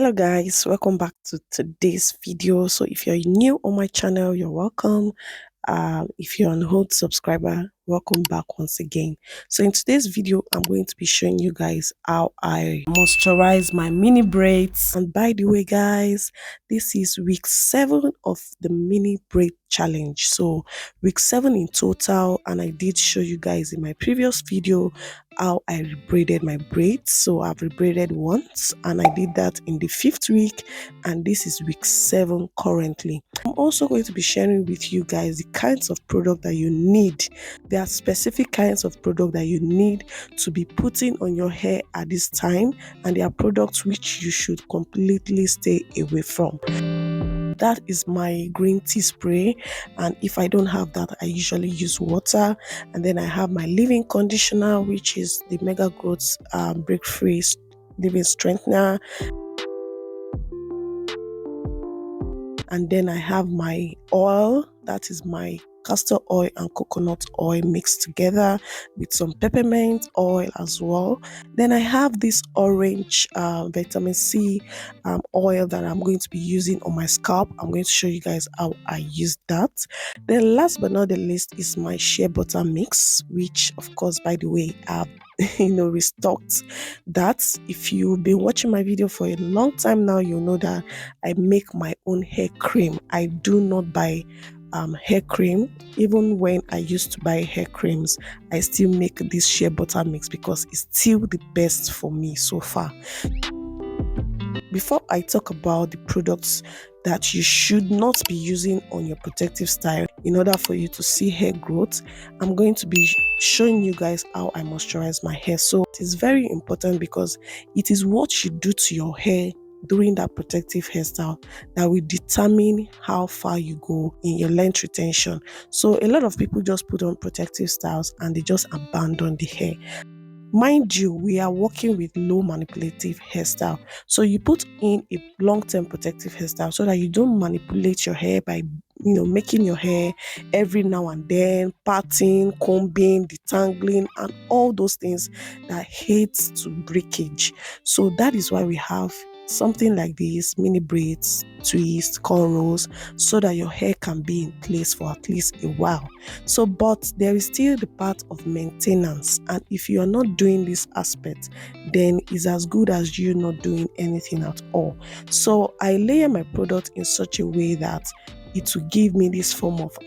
Hello guys, welcome back to today's video. So if you're new on my channel, you're welcome. If you're an old subscriber, welcome back once again. So in today's video, I'm going to be showing you guys how I moisturize my mini braids. And by the way guys, this is week 7 of the mini braid challenge. So week 7 in total, and I did show you guys in my previous video how I rebraided my braids. So I've rebraided once, and I did that in the 5th week, and this is week 7 currently. I'm also going to be sharing with you guys the kinds of product that you need. There are specific kinds of product that you need to be putting on your hair at this time, and there are products which you should completely stay away from. That is my green tea spray, and if I don't have that, I usually use water. And then I have my leave-in conditioner, which is the Mega Growth Break Free leave-in strengthener. And then I have my oil, that is my castor oil and coconut oil mixed together with some peppermint oil as well. Then I have this orange vitamin C oil that I'm going to be using on my scalp. I'm going to show you guys how I use that. Then last but not the least is my shea butter mix, which of course, by the way, I've restocked that. If you've been watching my video for a long time now, you know that I make my own hair cream. I do not buy hair cream. Even when I used to buy hair creams, I still make this shea butter mix because it's still the best for me so far. Before I talk about the products that you should not be using on your protective style in order for you to see hair growth, I'm going to be showing you guys how I moisturize my hair. So it is very important because it is what you do to your hair during that protective hairstyle that will determine how far you go in your length retention. So a lot of people just put on protective styles and they just abandon the hair. Mind you, we are working with low manipulative hairstyle. So you put in a long-term protective hairstyle so that you don't manipulate your hair by making your hair every now and then, parting, combing, detangling, and all those things that hates to breakage. So that is why we have something like this: mini braids, twists, cornrows, so that your hair can be in place for at least a while. So but there is still the part of maintenance, and if you are not doing this aspect, then it's as good as you not doing anything at all. So I layer my product in such a way that it will give me this form of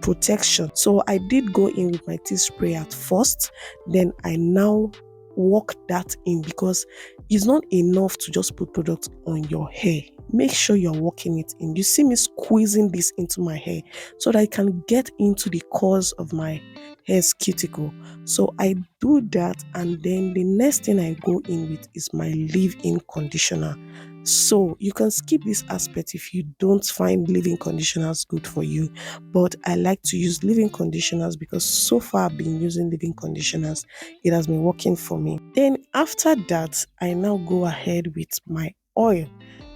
protection. So I did go in with my tea spray at first, then I now work that in, because it's not enough to just put product on your hair. Make sure you're working it in. You see me squeezing this into my hair so that I can get into the cause of my hair's cuticle. So I do that, and then the next thing I go in with is my leave-in conditioner. So you can skip this aspect if you don't find leave-in conditioners good for you, but I like to use leave-in conditioners because so far I've been using leave-in conditioners. It has been working for me. Then after that, I now go ahead with my oil.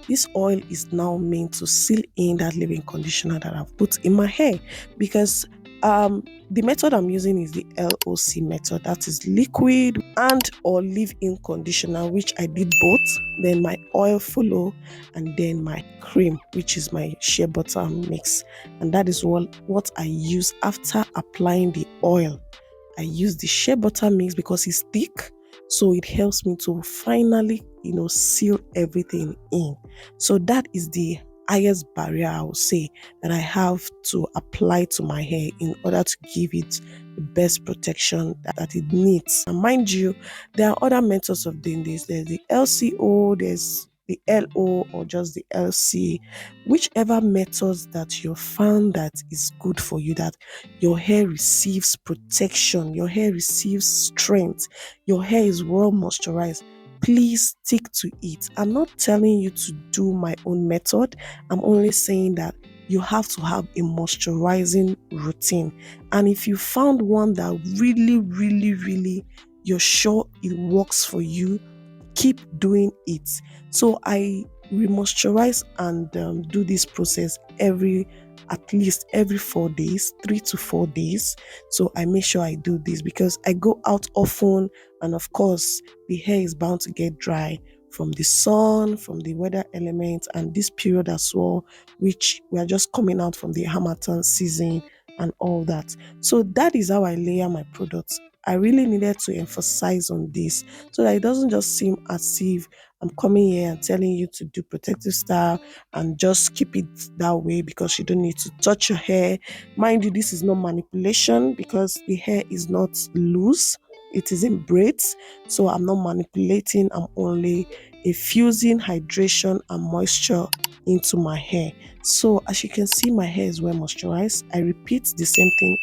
This oil is now meant to seal in that leave-in conditioner that I've put in my hair, because the method I'm using is the LOC method, that is liquid and or leave-in conditioner, which I did both. Then my oil follow, and then my cream, which is my shea butter mix, and that is what I use after applying the oil. I use the shea butter mix because it's thick, so it helps me to finally seal everything in. So that is the highest barrier, I would say, that I have to apply to my hair in order to give it the best protection that it needs. And mind you, there are other methods of doing this. There's the LCO, there's the LO, or just the LC. Whichever methods that you found that is good for you, that your hair receives protection, your hair receives strength, your hair is well moisturized, please stick to it. I'm not telling you to do my own method. I'm only saying that you have to have a moisturizing routine. And if you found one that really you're sure it works for you, keep doing it. So I remoisturize and do this process at least every 4 days, 3 to 4 days. So I make sure I do this because I go out often, and of course the hair is bound to get dry from the sun, from the weather elements, and this period as well, which we are just coming out from the Harmattan season and all that. So that is how I layer my products. I really needed to emphasize on this so that it doesn't just seem as if I'm coming here and telling you to do protective style and just keep it that way because you don't need to touch your hair. Mind you, this is not manipulation because the hair is not loose, it is in braids. So I'm not manipulating, I'm only infusing hydration and moisture into my hair. So as you can see, my hair is well moisturized. I repeat the same thing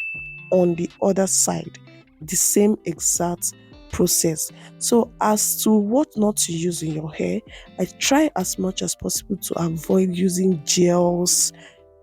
on the other side, the same exact process. So as to what not to use in your hair, I try as much as possible to avoid using gels,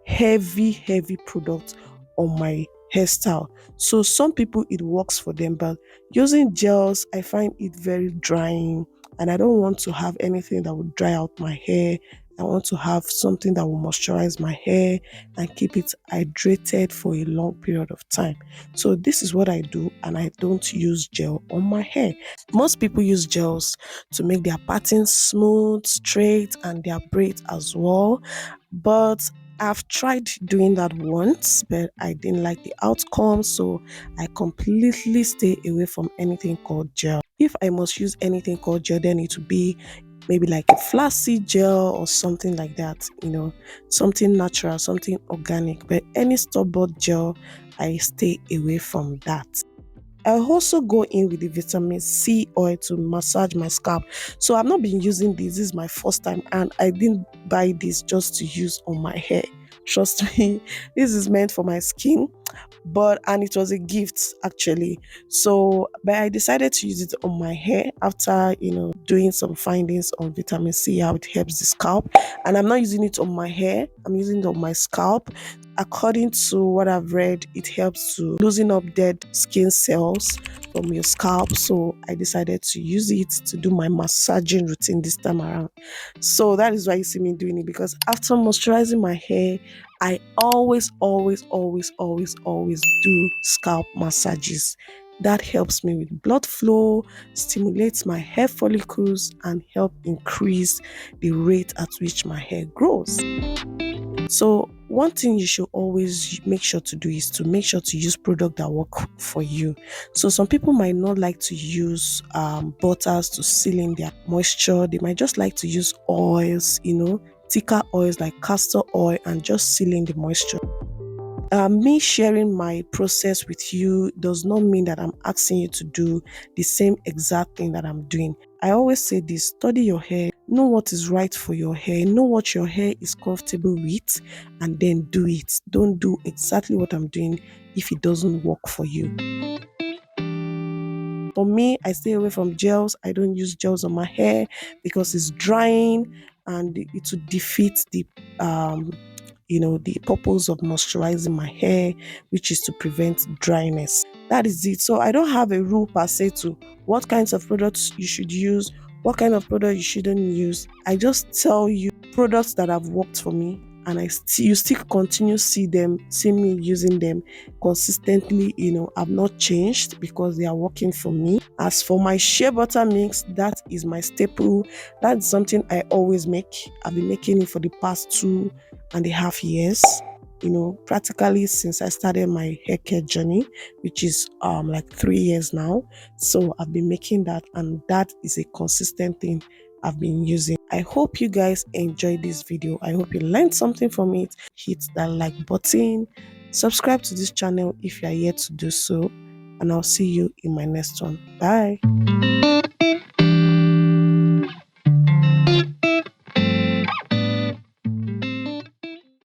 heavy products on my hairstyle. So some people it works for them, but using gels I find it very drying, and I don't want to have anything that would dry out my hair. I want to have something that will moisturize my hair and keep it hydrated for a long period of time. So this is what I do, and I don't use gel on my hair. Most people use gels to make their patterns smooth, straight, and their braids as well. But I've tried doing that once, but I didn't like the outcome, so I completely stay away from anything called gel. If I must use anything called gel, then it would be maybe like a flaxseed gel or something like that, something natural, something organic. But any store-bought gel, I stay away from that. I also go in with the vitamin C oil to massage my scalp. So I've not been using this. This is my first time, and I didn't buy this just to use on my hair. Trust me, this is meant for my skin, and it was a gift actually. So but I decided to use it on my hair after doing some findings on vitamin C, how it helps the scalp. And I'm not using it on my hair, I'm using it on my scalp. According to what I've read, it helps to loosen up dead skin cells from your scalp. So I decided to use it to do my massaging routine this time around. So that is why you see me doing it, because after moisturizing my hair, I always do scalp massages. That helps me with blood flow, stimulates my hair follicles, and help increase the rate at which my hair grows. So one thing you should always make sure to do is to make sure to use products that work for you. So some people might not like to use butters to seal in their moisture. They might just like to use oils, thicker oils like castor oil, and just seal in the moisture. Me sharing my process with you does not mean that I'm asking you to do the same exact thing that I'm doing. I always say this: study your hair, know what is right for your hair, know what your hair is comfortable with, and then do it. Don't do exactly what I'm doing if it doesn't work for you. For me, I stay away from gels. I don't use gels on my hair because it's drying and it would defeat the purpose of moisturizing my hair, which is to prevent dryness. That is it. So I don't have a rule per se to what kinds of products you should use, what kind of product you shouldn't use. I just tell you products that have worked for me, and you still continue see me using them consistently. I've not changed because they are working for me. As for my shea butter mix, that is my staple. That's something I always make. I've been making it for the past 2.5 years, practically since I started my hair care journey, which is like 3 years now. So I've been making that, and that is a consistent thing I've been using. I hope you guys enjoyed this video. I hope you learned something from it. Hit that like button, subscribe to this channel if you are yet to do so, and I'll see you in my next one. Bye.